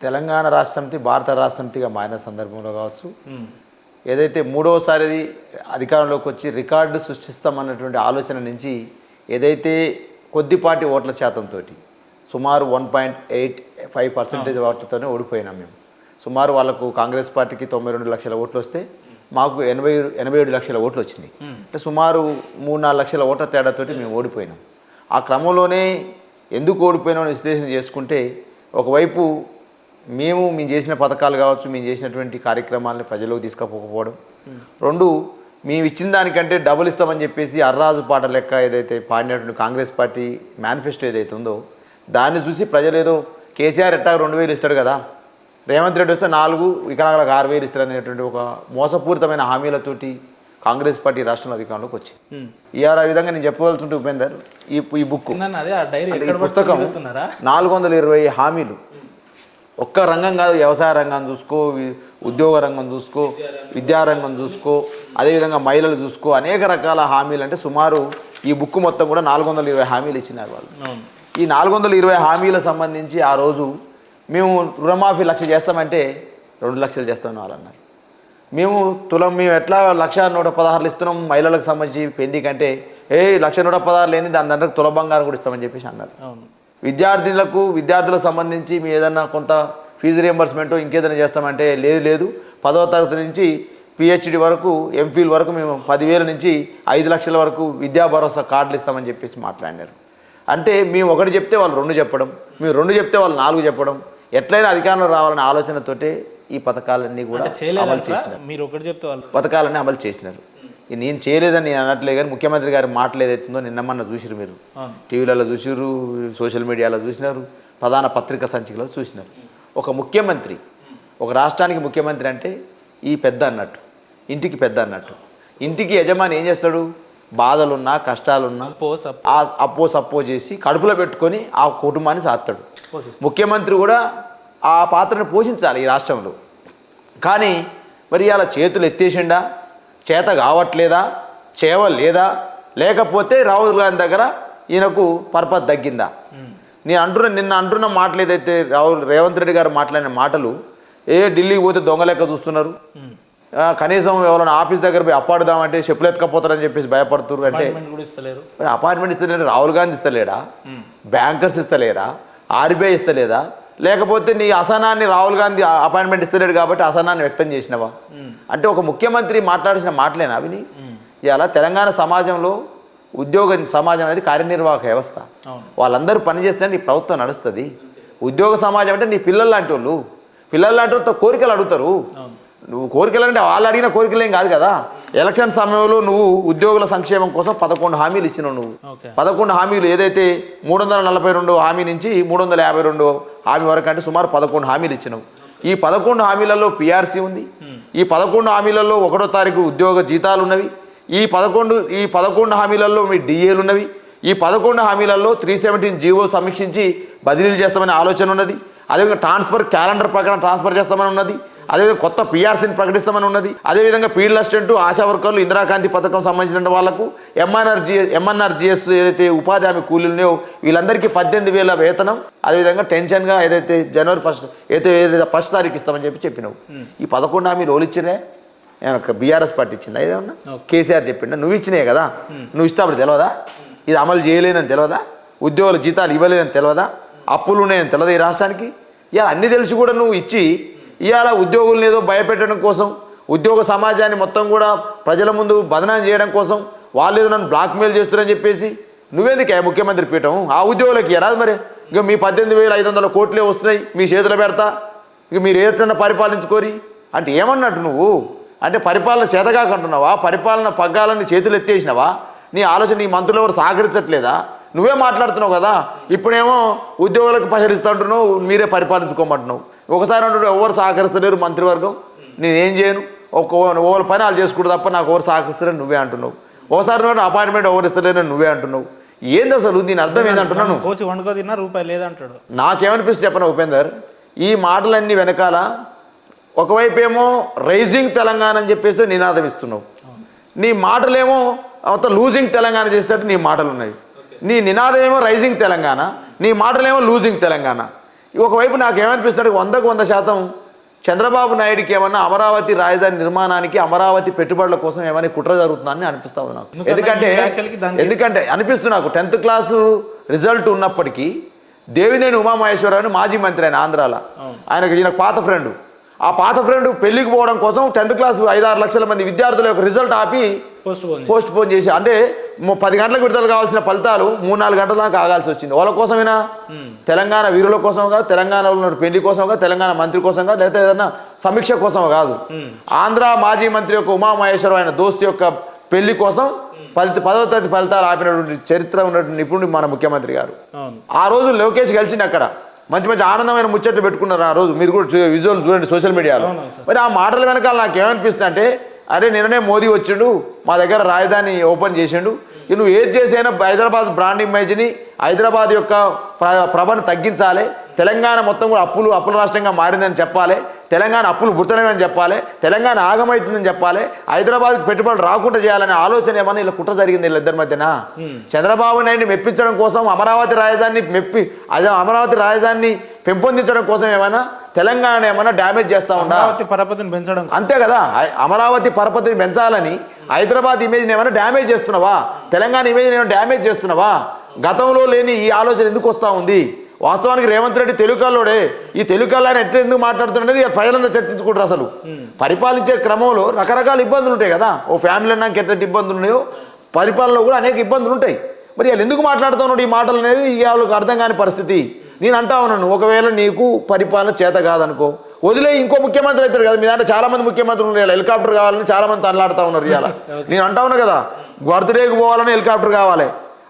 తెలంగాణ రాష్ట్ర సమితి భారత రాష్ట్ర సమితిగా మారిన సందర్భంలో కావచ్చు, ఏదైతే మూడవసారి అధికారంలోకి వచ్చి రికార్డు సృష్టిస్తామన్నటువంటి ఆలోచన నుంచి ఏదైతే కొద్దిపాటి ఓట్ల శాతంతో సుమారు 1.85% ఓట్లతోనే ఓడిపోయినాం మేము. సుమారు వాళ్ళకు కాంగ్రెస్ పార్టీకి 92 లక్షల ఓట్లు వస్తే మాకు 87 లక్షల ఓట్లు వచ్చినాయి. అంటే సుమారు 3-4 లక్షల ఓట్ల తేడాతోటి మేము ఓడిపోయినాం. ఆ క్రమంలోనే ఎందుకు ఓడిపోయినామని విశ్లేషణ చేసుకుంటే, ఒకవైపు మేము చేసిన పథకాలు కావచ్చు, మేము చేసినటువంటి కార్యక్రమాలని ప్రజలకు తీసుకుపోకపోవడం, రెండు మేము ఇచ్చిన దానికంటే డబుల్ ఇస్తామని చెప్పేసి అర్రాజు పాట లెక్క ఏదైతే పాడినటువంటి కాంగ్రెస్ పార్టీ మేనిఫెస్టో ఏదైతే ఉందో దాన్ని చూసి ప్రజలు ఏదో కేసీఆర్ ఎట్టాగా 2000 ఇస్తాడు కదా, రేవంత్ రెడ్డి వస్తే 4 వికలాంగులకు 6000 ఇస్తాడు అనేటువంటి ఒక మోసపూరితమైన హామీలతోటి కాంగ్రెస్ పార్టీ రాష్ట్రంలో అధికారంలోకి వచ్చింది. ఇవాళ ఆ విధంగా నేను చెప్పవలసి ఉంటే ఉపేందర్, ఈ బుక్ ఈ పుస్తకం 420 హామీలు. ఒక్క రంగం కాదు, వ్యవసాయ రంగం చూసుకో, ఉద్యోగ రంగం చూసుకో, విద్యారంగం చూసుకో, అదేవిధంగా మహిళలు చూసుకో, అనేక రకాల హామీలు. అంటే సుమారు ఈ బుక్ మొత్తం కూడా 420 హామీలు ఇచ్చినారు వాళ్ళు. ఈ 420 హామీలకు సంబంధించి ఆ రోజు మేము రుణమాఫీ 1 లక్ష చేస్తామంటే 2 లక్షలు చేస్తామని వాళ్ళు అన్నారు. మేము ఎట్లా 1,116 ఇస్తున్నాం మహిళలకు సంబంధించి పెండి కంటే, 1,116 లేని దాని దాంట్లో తుల బంగారం కూడా ఇస్తామని చెప్పేసి అన్నారు. విద్యార్థులకు సంబంధించి మీ ఏదన్నా కొంత ఫీజు రియంబర్స్మెంట్ ఇంకేదైనా చేస్తామంటే లేదు 10వ తరగతి నుంచి పిహెచ్డి వరకు, ఎంఫిల్ వరకు మేము 10,000 నుంచి 5 లక్షల వరకు విద్యా భరోసా కార్డులు ఇస్తామని చెప్పేసి మాట్లాడినారు. అంటే మేము 1 చెప్తే వాళ్ళు 2 చెప్పడం, మేము 2 చెప్తే వాళ్ళు 4 చెప్పడం, ఎట్లయినా అధికారంలో రావాలనే ఆలోచనతోటే ఈ పథకాలన్నీ కూడా అమలు చేసినారు. మీరు 1 చెప్తే వాళ్ళు పథకాలన్నీ అమలు చేసినారు. నేను చేయలేదని నేను అనట్లేదు, కానీ ముఖ్యమంత్రి గారి మాటలు ఏదైతుందో నిన్నమన్నా చూసిరు, మీరు టీవీలలో చూసిరు, సోషల్ మీడియాలో చూసినారు, ప్రధాన పత్రికా సంచికలో చూసినారు. ఒక ముఖ్యమంత్రి, ఒక రాష్ట్రానికి ముఖ్యమంత్రి అంటే ఈ పెద్ద అన్నట్టు, ఇంటికి పెద్ద అన్నట్టు. ఇంటికి యజమాని ఏం చేస్తాడు? బాధలున్నా కష్టాలున్నా అప్పో చేసి కడుపులో పెట్టుకొని ఆ కుటుంబాన్ని సాస్తాడు. ముఖ్యమంత్రి కూడా ఆ పాత్రను పోషించాలి ఈ రాష్ట్రంలో. కానీ మరి అలా చేతులు ఎత్తేసిండా, చేత కావట్లేదా, చేయలేదా, లేకపోతే రాహుల్ గాంధీ దగ్గర ఈయనకు పర్పస్ తగ్గిందా? నిన్న అంటున్న మాటలు ఏదైతే రేవంత్ రెడ్డి గారు మాట్లాడిన మాటలు, ఢిల్లీకి పోతే దొంగ లెక్క చూస్తున్నారు, కనీసం ఎవరైనా ఆఫీస్ దగ్గర పోయి అప్పాడుదామంటే చెప్పులు ఎత్తుకపోతారని చెప్పేసి భయపడుతున్నారు. అంటే మరి అపాయింట్మెంట్ ఇస్తలేడు, రాహుల్ గాంధీ ఇస్తలేడా, బ్యాంకర్స్ ఇస్తలేరా, ఆర్బీఐ ఇస్తలేదా, లేకపోతే నీ అసహనాన్ని రాహుల్ గాంధీ అపాయింట్మెంట్ ఇస్తలేడు కాబట్టి అసహనాన్ని వ్యక్తం చేసినవా? అంటే ఒక ముఖ్యమంత్రి మాట్లాడిన మాటలేనా అవిని? ఇలా తెలంగాణ సమాజంలో ఉద్యోగ సమాజం అనేది కార్యనిర్వాహక వ్యవస్థ. వాళ్ళందరూ పనిచేస్తే నీ ప్రభుత్వం నడుస్తుంది. ఉద్యోగ సమాజం అంటే నీ పిల్లలు లాంటి వాళ్ళతో కోరికలు అడుగుతారు. నువ్వు కోరికలు అంటే వాళ్ళు అడిగిన కోరికలు ఏం కాదు కదా. ఎలక్షన్ సమయంలో నువ్వు ఉద్యోగుల సంక్షేమం కోసం 11 హామీలు ఇచ్చినావు. నువ్వు 11 హామీలు ఏదైతే 342 హామీ నుంచి 352 హామీ వరకు అంటే సుమారు 11 హామీలు ఇచ్చినావు. ఈ 11 హామీలలో పిఆర్సీ ఉంది. ఈ 11 హామీలలో 1వ తారీఖు ఉద్యోగ జీతాలు ఉన్నవి. ఈ 11 హామీలలో మీ డిఏలు ఉన్నవి. ఈ 11 హామీలలో 317 జీవో సమీక్షించి బదిలీలు చేస్తామనే ఆలోచన ఉన్నది. అదేవిధంగా ట్రాన్స్ఫర్ క్యాలెండర్ ప్రకారం ట్రాన్స్ఫర్ చేస్తామని ఉన్నది. అదేవిధంగా కొత్త పిఆర్సీని ప్రకటిస్తామని ఉన్నది. అదేవిధంగా ఫీల్డ్ అసిస్టెంట్, ఆశా వర్కర్లు, ఇందిరాకాంతి పథకం సంబంధించిన వాళ్ళకు ఎంఎన్ఆర్జిఎస్ ఏదైతే ఉపాధి హామీ కూలీలున్నాయో వీళ్ళందరికీ 18,000 వేతనం. అదేవిధంగా టెన్షన్గా ఏదైతే జనవరి 1 ఏదైతే 1వ తారీఖు ఇస్తామని చెప్పినావు. ఈ 11 హామీలు ఓళ్ళు ఇచ్చినే? ఏమన్నా బీఆర్ఎస్ పార్టీ ఇచ్చిందా? ఏదన్నా కేసీఆర్ చెప్పిండా? నువ్వు ఇచ్చినాయి కదా, నువ్వు ఇస్తే అప్పుడు తెలియదా? ఇది అమలు చేయలేనని తెలియదా? ఉద్యోగుల జీతాలు ఇవ్వలేనని తెలియదా? అప్పులు ఉన్నాయని తెలియదా ఈ రాష్ట్రానికి? ఇలా అన్నీ తెలిసి కూడా నువ్వు ఇచ్చి ఇవాళ ఉద్యోగులను ఏదో భయపెట్టడం కోసం, ఉద్యోగ సమాజాన్ని మొత్తం కూడా ప్రజల ముందు బదనాం చేయడం కోసం, వాళ్ళు ఏదో నన్ను బ్లాక్మెయిల్ చేస్తున్నారని చెప్పేసి నువ్వెందుకే ముఖ్యమంత్రి పీఠం? ఆ ఉద్యోగులకి రాదు మరి. ఇక మీ 18,500 కోట్లే వస్తున్నాయి, మీ చేతులు పెడతా, ఇక మీరు ఏదైనా పరిపాలించుకోరి అంటే ఏమన్నట్టు నువ్వు? అంటే పరిపాలన చేతగాకంటున్నావా? పరిపాలన పగ్గాలని చేతులు ఎత్తేసినావా? నీ ఆలోచన నీ మంత్రులు ఎవరు సహకరించట్లేదా? నువ్వే మాట్లాడుతున్నావు కదా. ఇప్పుడేమో ఉద్యోగులకు పసరిస్తూ అంటున్నావు, మీరే పరిపాలించుకోమంటున్నావు. ఒకసారి అంటున్నావు ఎవరు సహకరిస్తలేరు మంత్రివర్గం, నేనేం చేయను, ఒకరి పని వాళ్ళు చేసుకుంటూ తప్ప నాకు ఎవరు సహకరిస్తారని నువ్వే అంటున్నావు. ఒకసారి అపాయింట్మెంట్ ఎవరు ఇస్తలేరని నువ్వే అంటున్నావు. ఏంది అసలు దీని అర్థం ఏందంటున్నాను? రూపాయలు లేదంటాడు. నాకేమనిపిస్తుంది చెప్పనా ఉపేందర్, ఈ మాటలన్నీ వెనకాల ఒకవైపు ఏమో రైజింగ్ తెలంగాణ అని చెప్పేసి నినాదం ఇస్తున్నావు, నీ మాటలేమో అంత లూజింగ్ తెలంగాణ చేసేటట్టు నీ మాటలు ఉన్నాయి. నీ నినాదం ఏమో రైజింగ్ తెలంగాణ, నీ మాటలేమో లూజింగ్ తెలంగాణ. ఒకవైపు నాకు ఏమనిపిస్తుంది, 100% చంద్రబాబు నాయుడికి ఏమన్నా అమరావతి రాజధాని నిర్మాణానికి, అమరావతి పెట్టుబడుల కోసం ఏమైనా కుట్ర జరుగుతుందని అనిపిస్తా ఉంది నాకు. ఎందుకంటే అనిపిస్తుంది నాకు 10th క్లాసు రిజల్ట్ ఉన్నప్పటికీ దేవినేని ఉమామహేశ్వరరావు అని మాజీ మంత్రి ఆయన ఆంధ్రాలో, ఈయన పాత ఫ్రెండ్. ఆ పాత ఫ్రెండ్ పెళ్లికి పోవడం కోసం 10th క్లాస్ 5-6 లక్షల మంది విద్యార్థుల యొక్క రిజల్ట్ ఆపి పోస్ట్ పోన్ చేసి, అంటే 10 గంటలకు విడుదల కావాల్సిన ఫలితాలు 3-4 గంటల దాకా ఆగాల్సి వచ్చింది. వాళ్ళ కోసమేనా? తెలంగాణ వీరుల కోసం కాదు, తెలంగాణలో ఉన్న పెళ్లి కోసం కాదు, తెలంగాణ మంత్రి కోసం కాదు, లేకపోతే ఏదైనా సమీక్ష కోసం కాదు. ఆంధ్ర మాజీ మంత్రి యొక్క ఉమామహేశ్వరరావు ఆయన దోస్తు యొక్క పెళ్లి కోసం 10వ తరగతి ఫలితాలు ఆపినటువంటి చరిత్ర ఉన్నటువంటి నిపుణుడు మన ముఖ్యమంత్రి గారు. ఆ రోజు లోకేష్ కలిసింది అక్కడ, మంచి మంచి ఆనందమైన ముచ్చట్లు పెట్టుకున్నారు. ఆ రోజు మీరు కూడా విజువల్ చూడండి సోషల్ మీడియాలో. మరి ఆ మాటల వెనకాల నాకు ఏమనిపిస్తుంది అంటే, అరే నిన్ననే మోదీ వచ్చిండు, మా దగ్గర రాజధాని ఓపెన్ చేసిండు, నువ్వు ఏది చేసైనా హైదరాబాద్ బ్రాండ్ ఇమేజ్ని, హైదరాబాద్ యొక్క ప్రభను తగ్గించాలి, తెలంగాణ మొత్తం కూడా అప్పుల రాష్ట్రంగా మారిందని చెప్పాలి, తెలంగాణ అప్పులు పుడుతున్నాయని చెప్పాలి, తెలంగాణ ఆగమవుతుందని చెప్పాలి, హైదరాబాద్కి పెట్టుబడులు రాకుండా చేయాలనే ఆలోచన ఏమన్నా ఇలా కుట్ర జరిగింది వీళ్ళిద్దరి మధ్యన. చంద్రబాబు నాయుడిని మెప్పించడం కోసం, అమరావతి రాజధానిని పెంపొందించడం కోసం ఏమైనా తెలంగాణ ఏమైనా డ్యామేజ్ చేస్తా ఉందా? పరపతిని పెంచడం అంతే కదా. అమరావతి పరపతిని పెంచాలని హైదరాబాద్ ఇమేజ్ని ఏమైనా డ్యామేజ్ చేస్తున్నావా? తెలంగాణ ఇమేజ్ని ఏమైనా డ్యామేజ్ చేస్తున్నావా? గతంలో లేని ఈ ఆలోచన ఎందుకు వస్తూ ఉంది? వాస్తవానికి రేవంత్ రెడ్డి తెలుగులోడే, ఈ తెలుగులో ఆయన ఎట్లా ఎందుకు మాట్లాడుతున్నది ప్రజలంతా చర్చించుకుంటారు. అసలు పరిపాలించే క్రమంలో రకరకాల ఇబ్బందులు ఉంటాయి కదా. ఓ ఫ్యామిలీ నాకు ఎట్లా ఇబ్బందులు ఉన్నాయో పరిపాలనలో కూడా అనేక ఇబ్బందులు ఉంటాయి. మరి వాళ్ళు ఎందుకు మాట్లాడుతున్నాడు ఈ మాటలు అనేది వాళ్ళకి అర్థం కాని పరిస్థితి. నేను అంటా ఉన్నాను, ఒకవేళ నీకు పరిపాలన చేత కాదనుకో వదిలే, ఇంకో ముఖ్యమంత్రి అవుతారు కదా. మీ దాంట్లో చాలా మంది ముఖ్యమంత్రులు ఉన్నారు, హెలికాప్టర్ కావాలని చాలా మంది తనలాడుతూ ఉన్నారు. ఇవాళ నేను అంటా ఉన్నా కదా, బర్త్డేకి పోవాలని హెలికాప్టర్ కావాలి.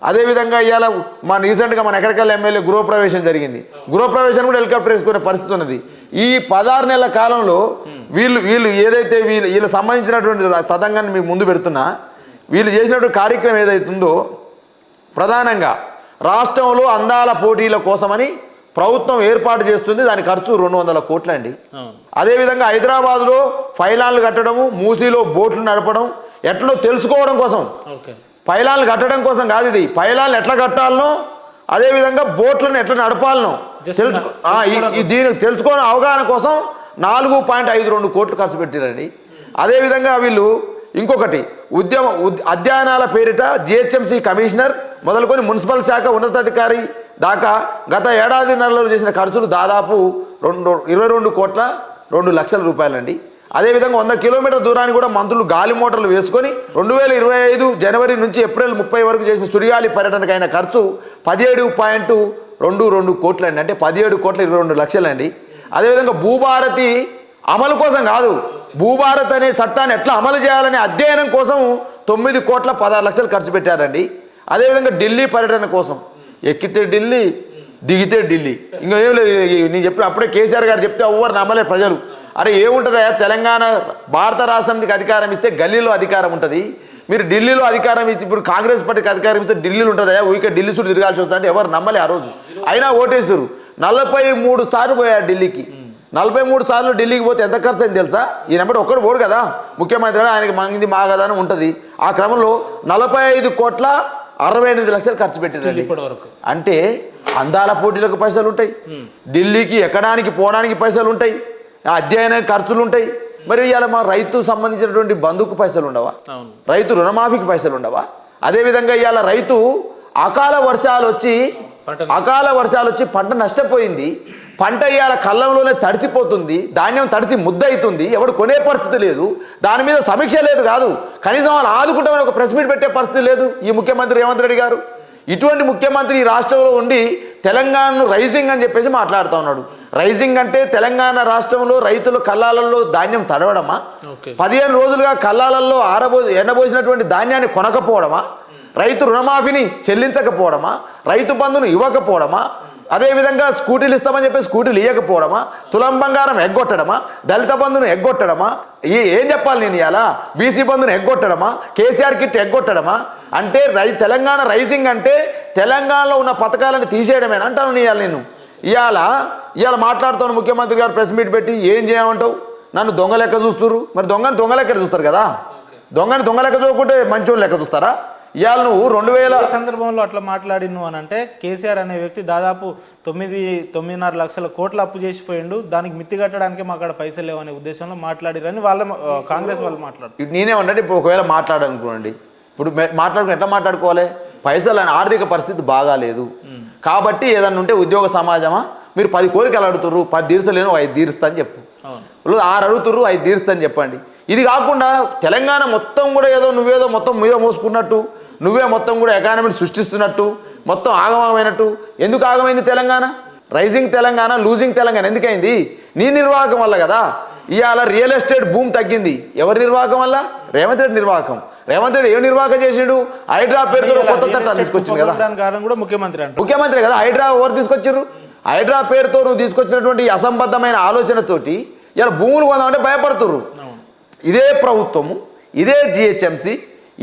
అదేవిధంగా ఇవాళ రీసెంట్గా మన ఎకరకల్ ఎమ్మెల్యే గృహప్రవేశం జరిగింది, గృహప్రవేశం కూడా హెలికాప్టర్ వేసుకునే పరిస్థితి ఉన్నది. ఈ 16 నెలల కాలంలో వీళ్ళు ఏదైతే వీళ్ళకి సంబంధించినటువంటి తతంగాన్ని మీకు ముందు పెడుతున్నా, వీళ్ళు చేసినటువంటి కార్యక్రమం ఏదైతుందో ప్రధానంగా రాష్ట్రంలో అందాల పోటీల కోసమని ప్రభుత్వం ఏర్పాటు చేస్తుంది. దాని ఖర్చు 200 కోట్లు అండి. అదేవిధంగా హైదరాబాద్లో పైలాన్లు కట్టడము, మూసీలో బోట్లు నడపడం ఎట్లా తెలుసుకోవడం కోసం, పైలాన్లు కట్టడం కోసం కాదు, ఇది పైలాన్లు ఎట్లా కట్టాలనో అదేవిధంగా బోట్లను ఎట్లా నడపాలనో దీనికి తెలుసుకోవడం అవగాహన కోసం 4.52 కోట్లు ఖర్చు పెట్టారండి. అదేవిధంగా వీళ్ళు ఇంకొకటి అధ్యయనాల పేరిట జిహెచ్ఎంసీ కమిషనర్ మొదలుకొని మున్సిపల్ శాఖ ఉన్నతాధికారి దాకా గత ఏడాదిన్నరలో చేసిన ఖర్చులు దాదాపు 22.2 కోట్ల రూపాయలండి. అదేవిధంగా 100 కిలోమీటర్ల దూరాన్ని కూడా మంత్రులు గాలి మోటార్లు వేసుకొని 2025 జనవరి నుంచి ఏప్రిల్ 30 వరకు చేసిన సుడిగాలి పర్యటనకు అయిన ఖర్చు 17.22 కోట్లండి, అంటే 17.22 అండి. అదేవిధంగా భూభారతి అమలు కోసం కాదు, భూభారత్ అనే చట్టాన్ని ఎట్లా అమలు చేయాలనే అధ్యయనం కోసం 9.16 ఖర్చు పెట్టారండి. అదేవిధంగా ఢిల్లీ పర్యటన కోసం ఎక్కితే ఢిల్లీ, దిగితే ఢిల్లీ, ఇంకా ఏం లేదు. నేను చెప్పిన అప్పుడే కేసీఆర్ గారు చెప్తే ఎవరు నమ్మలే ప్రజలు. అరే ఏముంటుందా, తెలంగాణ భారత రాష్ట్రానికి అధికారం ఇస్తే గల్లీలో అధికారం ఉంటుంది, మీరు ఢిల్లీలో అధికారం ఇస్తే ఇప్పుడు కాంగ్రెస్ పార్టీకి అధికారం ఇస్తే ఢిల్లీలో ఉంటుందా, ఊరికే ఢిల్లీ చుట్టూ తిరగాల్సి వస్తుందంటే అంటే ఎవరు నమ్మలే ఆ రోజు. అయినా ఓటేస్తారు. 43 సార్లు పోయారు ఢిల్లీకి. 43 సార్లు ఢిల్లీకి పోతే ఎంత ఖర్చు అయింది తెలుసా? ఈయనబట్టి ఒక్కడు పోడు కదా ముఖ్యమంత్రి, ఆయనకి మంది మా కదా అని ఉంటుంది. ఆ క్రమంలో 45.68 ఖర్చు పెట్టింది. అంటే అందాల పోటీలకు పైసలు ఉంటాయి, ఢిల్లీకి ఎక్కడానికి పోవడానికి పైసలు ఉంటాయి, అధ్యయన ఖర్చులు ఉంటాయి. మరి ఇవాళ మా రైతు సంబంధించినటువంటి బంధుకు పైసలు ఉండవా? రైతు రుణమాఫీకి పైసలు ఉండవా? అదేవిధంగా ఇవాళ రైతు అకాల వర్షాలు వచ్చి పంట నష్టపోయింది, పంట ఇవాళ కళ్ళంలోనే తడిసిపోతుంది, ధాన్యం తడిసి ముద్ద అవుతుంది, ఎవడు కొనే పరిస్థితి లేదు, దాని మీద సమీక్ష లేదు, కాదు కనీసం వాళ్ళు ఆదుకుంటామని ఒక ప్రెస్ మీట్ పెట్టే పరిస్థితి లేదు ఈ ముఖ్యమంత్రి రేవంత్ రెడ్డి గారు. ఇటువంటి ముఖ్యమంత్రి ఈ రాష్ట్రంలో ఉండి తెలంగాణను రైజింగ్ అని చెప్పేసి మాట్లాడుతూ ఉన్నాడు. రైజింగ్ అంటే తెలంగాణ రాష్ట్రంలో రైతుల కళ్ళాలలో ధాన్యం తడవడమా? 15 రోజులుగా కళ్ళాలలో ఎండబోసినటువంటి ధాన్యాన్ని కొనకపోవడమా? రైతు రుణమాఫీని చెల్లించకపోవడమా? రైతు బంధును ఇవ్వకపోవడమా? అదేవిధంగా స్కూటీలు ఇస్తామని చెప్పి స్కూటీలు ఇవ్వకపోవడమా? తులం బంగారం ఎగ్గొట్టడమా? దళిత బంధును ఎగ్గొట్టడమా? ఏం చెప్పాలి నేను ఇవాళ? బీసీ బంధును ఎగ్గొట్టడమా? కేసీఆర్ కిట్ ఎగ్గొట్టడమా? అంటే తెలంగాణ రైజింగ్ అంటే తెలంగాణలో ఉన్న పథకాలను తీసేయడమేనా అంటాను నేను. ఇవాళ మాట్లాడుతాను ముఖ్యమంత్రి గారు ప్రెస్ మీట్ పెట్టి ఏం చేయమంటావు, నన్ను దొంగ లెక్క చూస్తున్నారు. మరి దొంగని దొంగ లెక్క చూస్తారు కదా, దొంగని దొంగ లెక్క చూడకుంటే మంచోళ్ళు లెక్క చూస్తారా? ఇవాళ నువ్వు 2000 ఈ సందర్భంలో అట్లా మాట్లాడి నువ్వు అని అంటే కేసీఆర్ అనే వ్యక్తి దాదాపు 9.5 లక్షల కోట్ల అప్పు చేసిపోయిండు, దానికి మిత్తి కట్టడానికి మా అక్కడ పైసలు లేవనే ఉద్దేశంలో మాట్లాడిరని వాళ్ళ కాంగ్రెస్ వాళ్ళు మాట్లాడుతారు. నేనేమంటే ఇప్పుడు ఒకవేళ మాట్లాడాలనుకోండి, ఇప్పుడు మాట్లాడుకుని ఎట్లా మాట్లాడుకోవాలి? పైసలు ఆర్థిక పరిస్థితి బాగాలేదు కాబట్టి ఏదన్నా ఉంటే ఉద్యోగ సమాజమా మీరు 10 కోరికలు అడుగుతుర్రు, 10 తీర్చలేను 5 తీరుస్తా అని చెప్పు. 6 అడుగుతుర్రు 5 తీరుస్తా అని చెప్పండి. ఇది కాకుండా తెలంగాణ మొత్తం కూడా నువ్వేదో మొత్తం మీద మోసుకున్నట్టు, నువ్వే మొత్తం కూడా ఎకానమీని సృష్టిస్తున్నట్టు, మొత్తం ఆగమమైనట్టు. ఎందుకు ఆగమైంది తెలంగాణ? రైజింగ్ తెలంగాణ, లూజింగ్ తెలంగాణ ఎందుకైంది? నీ నిర్వాహకం వల్ల కదా. ఇవాళ రియల్ ఎస్టేట్ భూమి తగ్గింది. ఎవరి నిర్వాహకం వల్ల? రేవంత్ రెడ్డి నిర్వాహకం. రేవంత్ రెడ్డి ఏం నిర్వాహకం చేసిండు? హైడ్రా పేరుతో కొత్త చట్టాలు తీసుకొచ్చింది కదా, ముఖ్యమంత్రి కదా. హైడ్రా ఎవరు తీసుకొచ్చారు? హైడ్రా పేరుతో నువ్వు తీసుకొచ్చినటువంటి అసంబద్ధమైన ఆలోచనతోటి ఇలా భూములు కొందామంటే భయపడుతుర్రు. ఇదే ప్రభుత్వము, ఇదే జిహెచ్ఎంసి,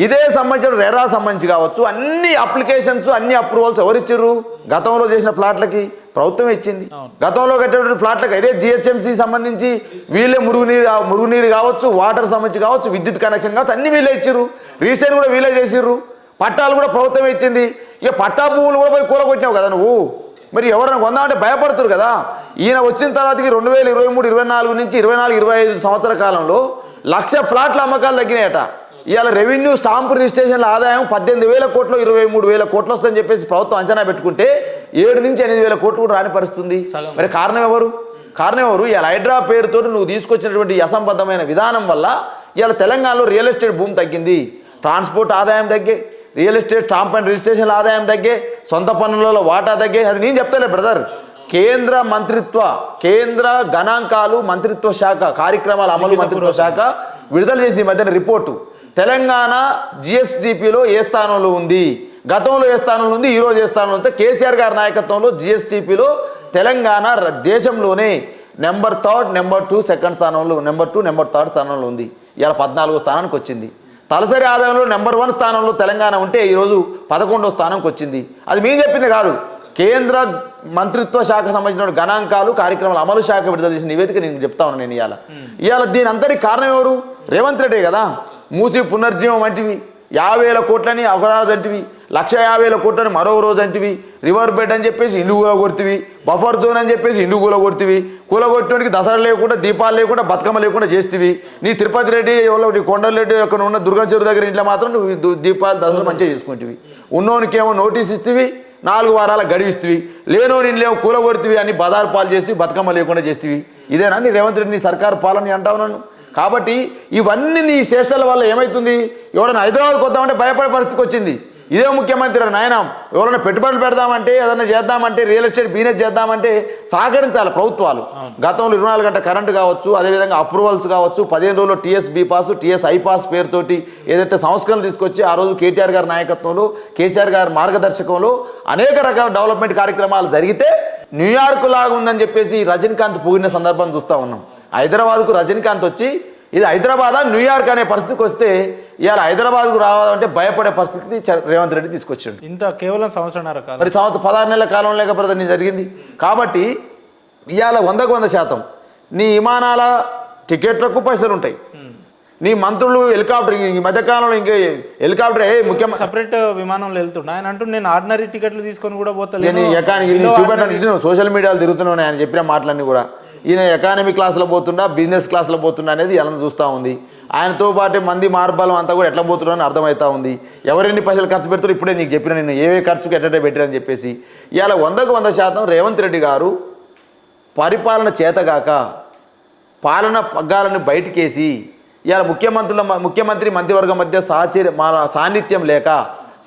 ఇదే సంబంధించిన రెరా సంబంధించి కావచ్చు, అన్ని అప్లికేషన్స్, అన్ని అప్రూవల్స్ ఎవరిచ్చారు? గతంలో చేసిన ప్లాట్లకి ప్రభుత్వం ఇచ్చింది. గతంలో కట్టేటువంటి ఫ్లాట్లకు ఇదే జిహెచ్ఎంసి సంబంధించి వీళ్ళే మురుగునీరు కావచ్చు, వాటర్ సంబంధించి కావచ్చు, విద్యుత్ కనెక్షన్ కావచ్చు, అన్ని వీళ్ళే ఇచ్చారు. రిజిస్ట్రేషన్ కూడా వీళ్ళే చేసిర్రు. పట్టాలు కూడా ప్రభుత్వమే ఇచ్చింది. ఇక పట్టా భూములు కూడా పోయి కూలగొట్టినావు కదా నువ్వు. మరి ఎవరైనా కొందామంటే భయపడుతురు కదా. ఈయన వచ్చిన తర్వాతకి 2023, 24 నుంచి 24, 25 సంవత్సరాల కాలంలో 1,00,000 ఫ్లాట్ల అమ్మకాలు తగ్గినాయట. ఇవాళ రెవెన్యూ స్టాంపు రిజిస్ట్రేషన్ల ఆదాయం 18,000 కోట్లు, 23,000 కోట్లు వస్తుందని చెప్పేసి ప్రభుత్వం అంచనా పెట్టుకుంటే 7 నుంచి 8,000 కోట్లు కూడా రాని పరిస్థితుంది. మరి కారణం ఎవరు? ఇవాళ హైడ్రా పేరుతో నువ్వు తీసుకొచ్చినటువంటి అసంబద్ధమైన విధానం వల్ల ఇవాళ తెలంగాణలో రియల్ ఎస్టేట్ భూమి తగ్గింది, ట్రాన్స్పోర్ట్ ఆదాయం తగ్గే, రియల్ ఎస్టేట్ స్టాంప్ అండ్ రిజిస్ట్రేషన్ల ఆదాయం తగ్గే, సొంత పన్నులలో వాటా తగ్గే. అది నేను చెప్తాలే బ్రదర్. కేంద్ర గణాంకాలు మంత్రిత్వ శాఖ కార్యక్రమాల అమలు మంత్రిత్వ శాఖ విడుదల చేసింది ఈ మధ్యన రిపోర్టు. తెలంగాణ జిఎస్డిపిలో ఏ స్థానంలో ఉంది, గతంలో ఏ స్థానంలో ఉంది, ఈరోజు ఏ స్థానంలో ఉంది. కేసీఆర్ గారి నాయకత్వంలో జిఎస్డిపిలో తెలంగాణ దేశంలోనే నెంబర్ 3, నెంబర్ 2 సెకండ్ స్థానంలో, నెంబర్ 2, నెంబర్ 3 స్థానంలో ఉంది. ఇవాళ 14వ స్థానానికి వచ్చింది. తలసరి ఆదాయంలో నెంబర్ 1 స్థానంలో తెలంగాణ ఉంటే ఈరోజు 11వ స్థానంకి వచ్చింది. అది మేము చెప్పింది కాదు, కేంద్ర మంత్రిత్వ శాఖ సంబంధించిన గణాంకాలు కార్యక్రమాల అమలు శాఖ విడుదల చేసిన నివేదిక నేను చెప్తా ఉన్నాను. నేను ఇవాళ దీని అంతటి కారణం ఎవరు? రేవంత్ రెడ్డి కదా. మూసి పునర్జీవం వంటివి 50,000 కోట్లని అపరాధ అంటివి, 1,50,000 కోట్లని మరో రోజు అంటివి, రివర్ బెడ్ అని చెప్పేసి ఇండ్లు కూలగొడుతుంది, బఫర్ జోన్ అని చెప్పేసి ఇండ్లు కూలగొడుతుంది, కూలగొట్టడానికి దసరా లేకుండా, దీపాలు లేకుండా, బతుకమ్మ లేకుండా చేస్తేవి. నీ తిరుపతి రెడ్డి ఎవరో కొండల రెడ్డి అక్కడ ఉన్న దుర్గా చెరువు దగ్గర ఇంట్లో మాత్రం నువ్వు దీపాలు దసరా మంచిగా చేసుకుంటువి. ఉన్నోనికేమో నోటీస్ ఇస్తేవి, 4 వారాల గడివిస్తేవి, లేనోని ఇండ్లేమో కూలగొడుతుంది అని బజారు పాలు చేస్తేవి, బతుకమ్మ లేకుండా చేస్తేవి. ఇదేనా నీ రేవంత్ రెడ్డి నీ సర్కారు పాలన అంటావు నన్ను? కాబట్టి ఇవన్నీ నీ శేషాల వల్ల ఏమవుతుంది? ఎవరైనా హైదరాబాద్కి వద్దామంటే భయపడే పరిస్థితికి వచ్చింది. ఇదే ముఖ్యమంత్రి నాయన ఎవరైనా పెట్టుబడులు పెడదామంటే, ఏదైనా చేద్దామంటే, రియల్ ఎస్టేట్ బిజినెస్ చేద్దామంటే సహకరించాలి ప్రభుత్వాలు. గతంలో 24 గంటల కరెంటు కావచ్చు, అదేవిధంగా అప్రూవల్స్ కావచ్చు, 15 రోజుల్లో TS be pass, TS I pass పేరుతోటి ఏదైతే సంస్కరణలు తీసుకొచ్చి ఆ రోజు కేటీఆర్ గారి నాయకత్వంలో, కేసీఆర్ గారి మార్గదర్శకంలో అనేక రకాల డెవలప్మెంట్ కార్యక్రమాలు జరిగితే న్యూయార్క్ లాగా ఉందని చెప్పేసి రజనీకాంత్ పోయిన సందర్భం చూస్తూ ఉన్నాం. హైదరాబాద్కు రజనీకాంత్ వచ్చి ఇది హైదరాబాదా న్యూయార్క్ అనే పరిస్థితికి వస్తే ఇవాళ హైదరాబాద్కు రావాలంటే భయపడే పరిస్థితి రేవంత్ రెడ్డి తీసుకొచ్చాడు. ఇంత కేవలం సంవత్సరాల కాలం, మరి 16 నెలల కాలం లేకపోతే నీ జరిగింది. కాబట్టి ఇవాళ 100% నీ విమానాల టికెట్లకు పైసలు ఉంటాయి, నీ మంత్రులు హెలికాప్టర్ ఈ మధ్యకాలంలో ఇంకే హెలికాప్టర్ ముఖ్యమంత్రి సపరేట్ విమానంలో వెళ్తుండే ఆయన అంటూ నేను ఆర్డినరీ టికెట్లు తీసుకొని కూడా పోతాను. చూపెట్టాను సోషల్ మీడియాలో తిరుగుతున్నాను ఆయన చెప్పిన మాటలన్నీ కూడా. ఈయన ఎకానమీ క్లాస్లో పోతుండా, బిజినెస్ క్లాస్లో పోతుండా అనేది ఎలా చూస్తూ ఉంది. ఆయనతో పాటు మంది మార్బలం అంతా కూడా ఎట్లా పోతున్నారని అర్థమవుతా ఉంది. ఎవరెన్ని పైసలు ఖర్చు పెడతారో ఇప్పుడే నీకు చెప్పిన, నేను ఏవే ఖర్చుకు ఎట్టే పెట్టారని చెప్పేసి. ఇవాళ 100% రేవంత్ రెడ్డి గారు పరిపాలన చేతగాక పాలన పగ్గాలను బయటకేసి ఇవాళ ముఖ్యమంత్రి మంత్రివర్గం మధ్య సాన్నిధ్యం లేక,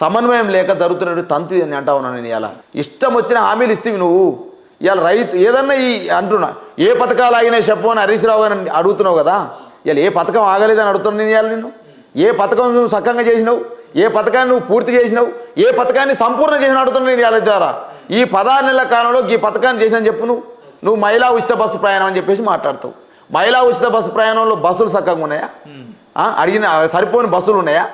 సమన్వయం లేక జరుగుతున్నటువంటి తంతు అని అంటా ఉన్నాను నేను. ఇవాళ ఇష్టం వచ్చిన హామీలు ఇస్తేవి నువ్వు. ఇవాళ రైతు ఏదన్నా అంటున్నా ఏ పథకాలు ఆగినాయి చెప్పు అని హరీష్ రావు గారిని అడుగుతున్నావు కదా. ఇవాళ ఏ పథకం ఆగలేదని అడుగుతున్నాను నేను. ఇవాళ నిన్ను ఏ పథకం నువ్వు సక్కంగా చేసినావు, ఏ పథకాన్ని నువ్వు పూర్తి చేసినావు, ఏ పథకాన్ని సంపూర్ణ చేసిన అడుగుతున్నాను నేను. ఇవాళ ద్వారా ఈ 16 నెలల కాలంలో ఈ పథకాన్ని చేసినని చెప్పు. నువ్వు మహిళా ఉచిత బస్సు ప్రయాణం అని చెప్పేసి మాట్లాడతావు. మహిళా ఉచిత బస్సు ప్రయాణంలో బస్సులు సక్కంగా ఉన్నాయా? అడిగిన సరిపోని బస్సులు ఉన్నాయా?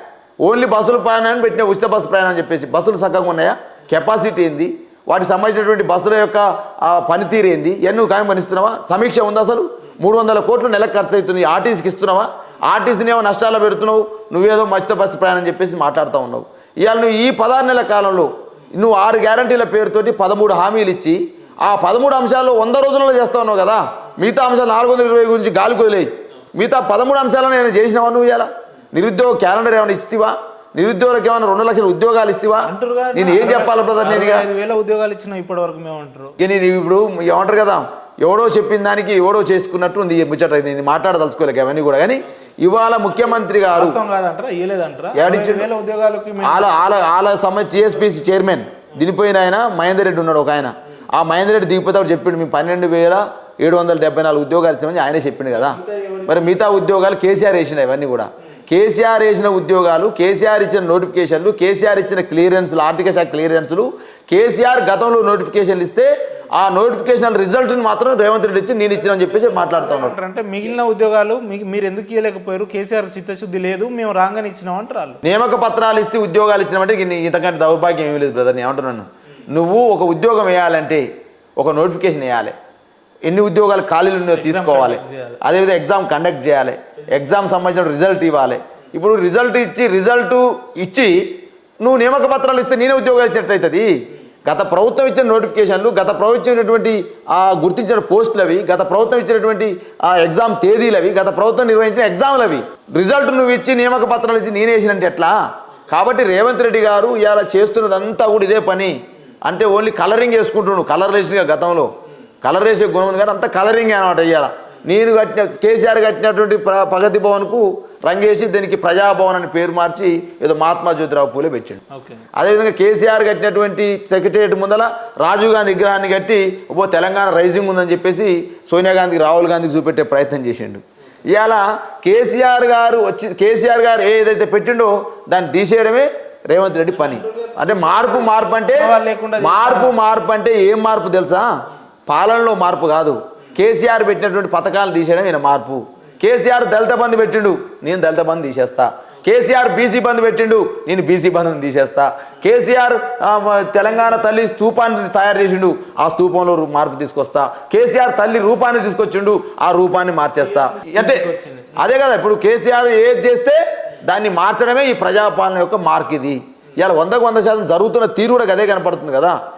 ఓన్లీ బస్సులు ప్రయాణాన్ని పెట్టిన ఉచిత బస్సు ప్రయాణం అని చెప్పేసి బస్సులు సక్కంగా ఉన్నాయా? కెపాసిటీ ఏంది? వాటికి సంబంధించినటువంటి బస్సుల యొక్క పనితీరు ఏంది? ఎన్నో కనిపిస్తున్నావా? సమీక్ష ఉంది అసలు? 300 కోట్లు నెలకు ఖర్చు అవుతుంది. ఆర్టీసీకి ఇస్తున్నావా? ఆర్టీసీని ఏమో నష్టాల్లో పెడుతున్నావు. నువ్వేదో ఉచిత బస్సు ప్రయాణం చెప్పేసి మాట్లాడుతూ ఉన్నావు. ఇవాళ నువ్వు ఈ 16 నెలల కాలంలో నువ్వు 6 గ్యారంటీల పేరుతోటి 13 హామీలు ఇచ్చి ఆ 13 అంశాల్లో 100 రోజుల్లో చేస్తా ఉన్నావు కదా. మిగతా అంశాలు 420 గురించి గాలి కొదిలేయి. మిగతా 13 అంశాలను నేను చేసినావా నువ్వు? ఇవాళ నిరుద్యోగ క్యాలెండర్ ఏమైనా ఇస్తావా? నిరుద్యోగులకు ఏమైనా 2 లక్షల ఉద్యోగాలు ఇస్తావా? నేను ఏం చెప్పాలి బ్రదర్? నేను 5,000 ఉద్యోగాలు ఇచ్చిన ఇప్పటి వరకు మేము అంటారు. నేను ఇప్పుడు ఏమంటారు కదా, ఎవడో చెప్పిన దానికి ఎవడో చేసుకున్నట్టు ఉంది ముచ్చట. నేను మాట్లాడదలుచుకోలేక అవన్నీ కూడా. కానీ ఇవాళ ముఖ్యమంత్రి గారు వాళ్ళ సమయ టీఎస్పీసీ చైర్మన్ దిగిపోయిన ఆయన మహేందర్ రెడ్డి ఉన్నాడు. ఒక ఆయన ఆ మహేందర్ రెడ్డి దిగిపోతే చెప్పిండు మేము 12,774 ఉద్యోగాలు ఇచ్చామని ఆయనే చెప్పిండు కదా. మరి మిగతా ఉద్యోగాలు కేసీఆర్ వేసినాయి. ఇవన్నీ కూడా కేసీఆర్ వేసిన ఉద్యోగాలు, కేసీఆర్ ఇచ్చిన నోటిఫికేషన్లు, కేసీఆర్ ఇచ్చిన క్లియరెన్స్లు, ఆర్థిక శాఖ క్లియరెన్స్లు, కేసీఆర్ గతంలో నోటిఫికేషన్లు ఇస్తే ఆ నోటిఫికేషన్ రిజల్ట్ని మాత్రం రేవంత్ రెడ్డి ఇచ్చి నేను ఇచ్చిన అని చెప్పేసి మాట్లాడుతూ ఉన్నారు. అంటే మిగిలిన ఉద్యోగాలు మీరు ఎందుకు ఇవ్వలేకపోయారు? కేసీఆర్ చిత్తశుద్ధి లేదు, మేము రాగానే ఇచ్చినాం అంటారు. నియామక పత్రాలు ఇస్తే ఉద్యోగాలు ఇచ్చినామంటే ఇంతకంటే దౌర్భాగ్యం ఏమీ లేదు బ్రదర్. నేను ఏమంటున్నాను, నువ్వు ఒక ఉద్యోగం వేయాలంటే ఒక నోటిఫికేషన్ వేయాలి, ఎన్ని ఉద్యోగాలు ఖాళీలు ఉన్నాయో తీసుకోవాలి, అదేవిధంగా ఎగ్జామ్ కండక్ట్ చేయాలి, ఎగ్జామ్ సంబంధించిన రిజల్ట్ ఇవ్వాలి. ఇప్పుడు రిజల్ట్ ఇచ్చి నువ్వు నియామక పత్రాలు ఇస్తే నేనే ఉద్యోగాలు ఇచ్చినట్టు అవుతుంది. గత ప్రభుత్వం ఇచ్చిన నోటిఫికేషన్లు, గత ప్రభుత్వం ఇచ్చినటువంటి గుర్తించిన పోస్టులు అవి, గత ప్రభుత్వం ఇచ్చినటువంటి ఎగ్జామ్ తేదీలు అవి, గత ప్రభుత్వం నిర్వహించిన ఎగ్జామ్లు అవి. రిజల్ట్ నువ్వు ఇచ్చి నియామక పత్రాలు ఇచ్చి నేనే వేసినంటే ఎట్లా? కాబట్టి రేవంత్ రెడ్డి గారు ఇలా చేస్తున్నదంతా కూడా ఇదే పని. అంటే ఓన్లీ కలరింగ్ వేసుకుంటున్నాడు. కలర్ వేసినగా గతంలో కలర్ వేసే గుణం ఉంది కానీ అంతా కలరింగ్ అనమాట. ఇవాళ నేను కేసీఆర్ కట్టినటువంటి ప్రగతి భవన్కు రంగేసి దానికి ప్రజాభవన్ అని పేరు మార్చి ఏదో మహాత్మా జ్యోతిరావు పూలే పెట్టాడు. అదేవిధంగా కేసీఆర్ కట్టినటువంటి సెక్రటేరియట్ ముందల రాజీవ్ గాంధీ విగ్రహాన్ని కట్టి తెలంగాణ రైజింగ్ ఉందని చెప్పేసి సోనియా గాంధీకి, రాహుల్ గాంధీకి చూపెట్టే ప్రయత్నం చేసిండు. ఇవాళ కేసీఆర్ గారు ఏదైతే పెట్టిండో దాన్ని తీసేయడమే రేవంత్ రెడ్డి పని. అంటే మార్పు అంటే ఏం మార్పు తెలుసా? పాలనలో మార్పు కాదు. కేసీఆర్ పెట్టినటువంటి పథకాలు తీసేయడం ఈయన మార్పు. కేసీఆర్ దళిత బంధు పెట్టిండు, నేను దళిత బంధు తీసేస్తా. కేసీఆర్ బీసీ బంధు పెట్టిండు, నేను బీసీ బంధుని తీసేస్తా. కేసీఆర్ తెలంగాణ తల్లి స్తూపాన్ని తయారు చేసిండు, ఆ స్తూపంలో మార్పు తీసుకొస్తా. కేసీఆర్ తల్లి రూపాన్ని తీసుకొచ్చిండు, ఆ రూపాన్ని మార్చేస్తా. అంటే అదే కదా, ఇప్పుడు కేసీఆర్ ఏది చేస్తే దాన్ని మార్చడమే ఈ ప్రజాపాలన యొక్క మార్క్. ఇది ఇవాళ 100% జరుగుతున్న తీరు కూడా అదే కనపడుతుంది కదా.